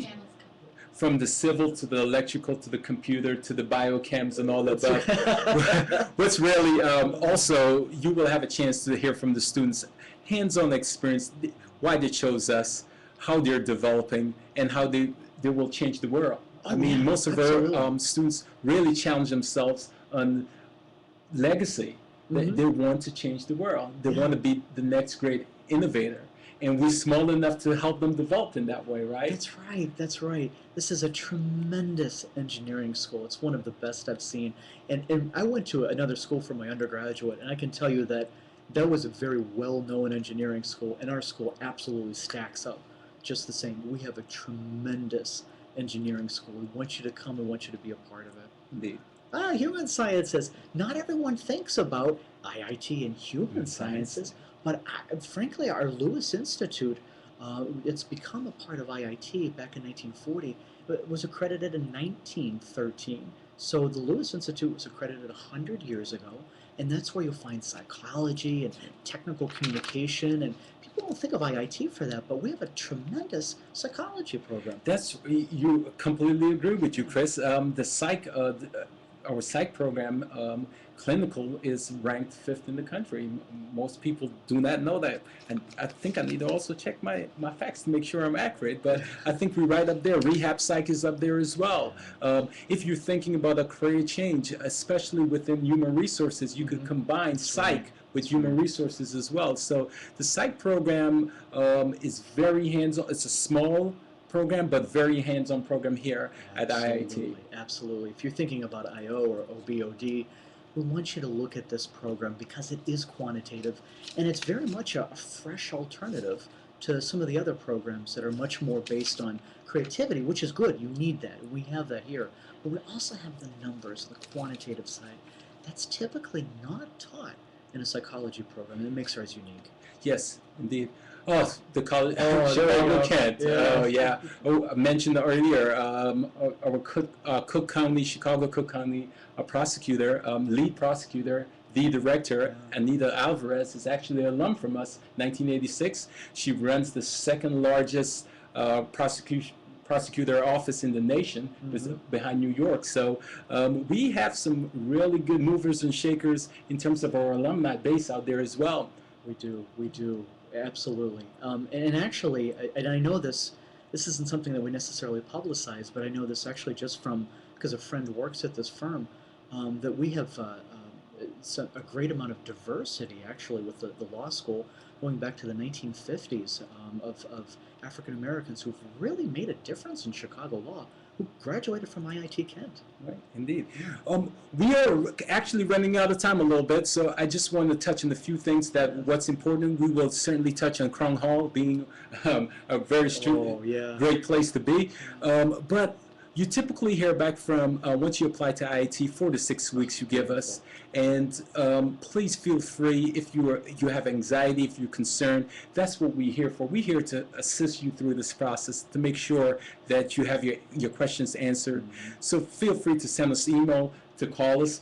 Speaker 3: from the civil to the electrical to the computer to the biochems and all that stuff. What's really also, you will have a chance to hear from the students hands-on experience, why they chose us, how they're developing, and how they will change the world. I mean,
Speaker 2: yeah,
Speaker 3: most of our students really challenge themselves on legacy.
Speaker 2: Mhm.
Speaker 3: They want to change the world. They want to be the next great innovator. And we're small enough to help them develop in that way, right?
Speaker 2: That's right, that's right. This is a tremendous engineering school. It's one of the best I've seen. And I went to another school for my undergraduate, and I can tell you that that was a very well-known engineering school, and our school absolutely stacks up just the same. We have a tremendous engineering school. We want you to come, we want you to be a part of it.
Speaker 3: Indeed.
Speaker 2: Human sciences. Not everyone thinks about IIT and human sciences, but frankly, our Lewis Institute, it's become a part of IIT back in 1940. It was accredited in 1913. So the Lewis Institute was accredited 100 years ago, and that's where you'll find psychology and technical communication, and people don't think of IIT for that, but we have a tremendous psychology program.
Speaker 3: You completely agree with you, Chris. The psych, our psych program, clinical, is ranked 5th in the country. Most people do not know that, and I think I need to also check my facts to make sure I'm accurate, but I think we're right up there. Rehab psych is up there as well. If you're thinking about a career change, especially within human resources, you could combine psych with human resources as well. So the psych program is very hands-on. It's a small program, but very hands-on program here at IIT.
Speaker 2: Absolutely. If you're thinking about IO or OBOD, we want you to look at this program because it is quantitative, and it's very much a fresh alternative to some of the other programs that are much more based on creativity, which is good. You need that. We have that here. But we also have the numbers, the quantitative side. That's typically not taught in a psychology program, and it makes ours unique.
Speaker 3: Yes, indeed. Oh, the college,
Speaker 2: Oh, there you
Speaker 3: Chicago
Speaker 2: go.
Speaker 3: Kent.
Speaker 2: Yeah.
Speaker 3: Oh, yeah. Oh, I mentioned earlier, our Cook County, Chicago Cook County prosecutor, lead prosecutor, the director, Anita Alvarez, is actually an alum from us, 1986. She runs the second largest prosecutor office in the nation, behind New York. So we have some really good movers and shakers in terms of our alumni base out there as well.
Speaker 2: We do, absolutely. And actually, and I know this isn't something that we necessarily publicize, but I know this actually just from, because a friend works at this firm, that we have a great amount of diversity actually with the law school going back to the 1950s of African Americans who've really made a difference in Chicago law, who graduated from IIT Kent.
Speaker 3: Right, indeed. We are actually running out of time a little bit, so I just want to touch on a few things that what's important. We will certainly touch on Krung Hall being a very great place to be. But you typically hear back from, once you apply to IIT, 4 to 6 weeks you give us. And please feel free if you have anxiety, if you're concerned. That's what we're here for. We're here to assist you through this process, to make sure that you have your questions answered. So feel free to send us email, to call us.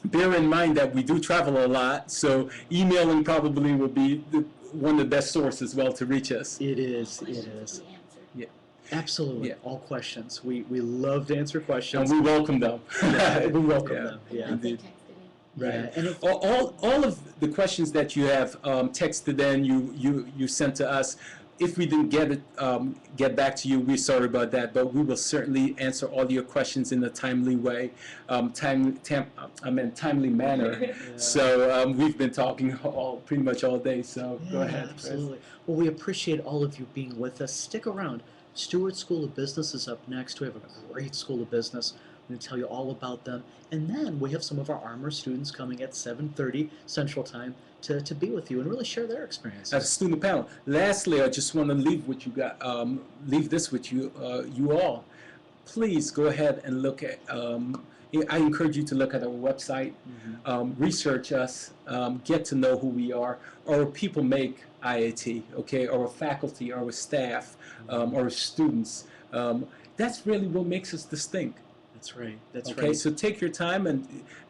Speaker 3: Bear in mind that we do travel a lot, so emailing probably will be one of the best sources as well to reach us.
Speaker 2: It is.
Speaker 3: Yeah.
Speaker 2: Absolutely,
Speaker 3: Yeah.
Speaker 2: All questions. We love to answer questions.
Speaker 3: And we welcome them.
Speaker 2: We welcome them. Yeah.
Speaker 3: Indeed. Right.
Speaker 2: Yeah. And if,
Speaker 3: all of the questions that you have texted in, you sent to us. If we didn't get back to you, we're sorry about that. But we will certainly answer all your questions in a timely way, timely manner.
Speaker 2: Yeah.
Speaker 3: So we've been talking pretty much all day. So go ahead.
Speaker 2: Absolutely. Well, we appreciate all of you being with us. Stick around. Stewart School of Business is up next. We have a great School of Business. I'm going to tell you all about them. And then we have some of our Armor students coming at 7:30 Central Time to be with you and really share their experiences.
Speaker 3: As a student panel. Lastly, I just want to leave this with you, you all. Please go ahead and look at. I encourage you to look at our website, research us, get to know who we are. Our people make IIT, okay? Our faculty, our staff, our students. That's really what makes us distinct.
Speaker 2: That's right. That's right.
Speaker 3: Okay, so take your time and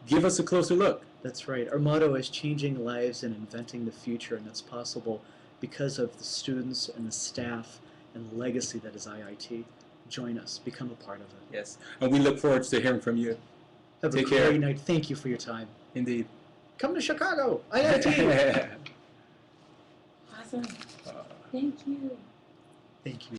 Speaker 3: give us a closer look.
Speaker 2: That's right. Our motto is changing lives and inventing the future, and that's possible because of the students and the staff and the legacy that is IIT. Join us. Become a part of it.
Speaker 3: Yes, and we look forward to hearing from you.
Speaker 2: Have
Speaker 3: Take
Speaker 2: a great
Speaker 3: care.
Speaker 2: night. Thank you for your time.
Speaker 3: Indeed.
Speaker 2: Come to Chicago. IIT.
Speaker 1: Awesome. Thank you.
Speaker 2: Thank you.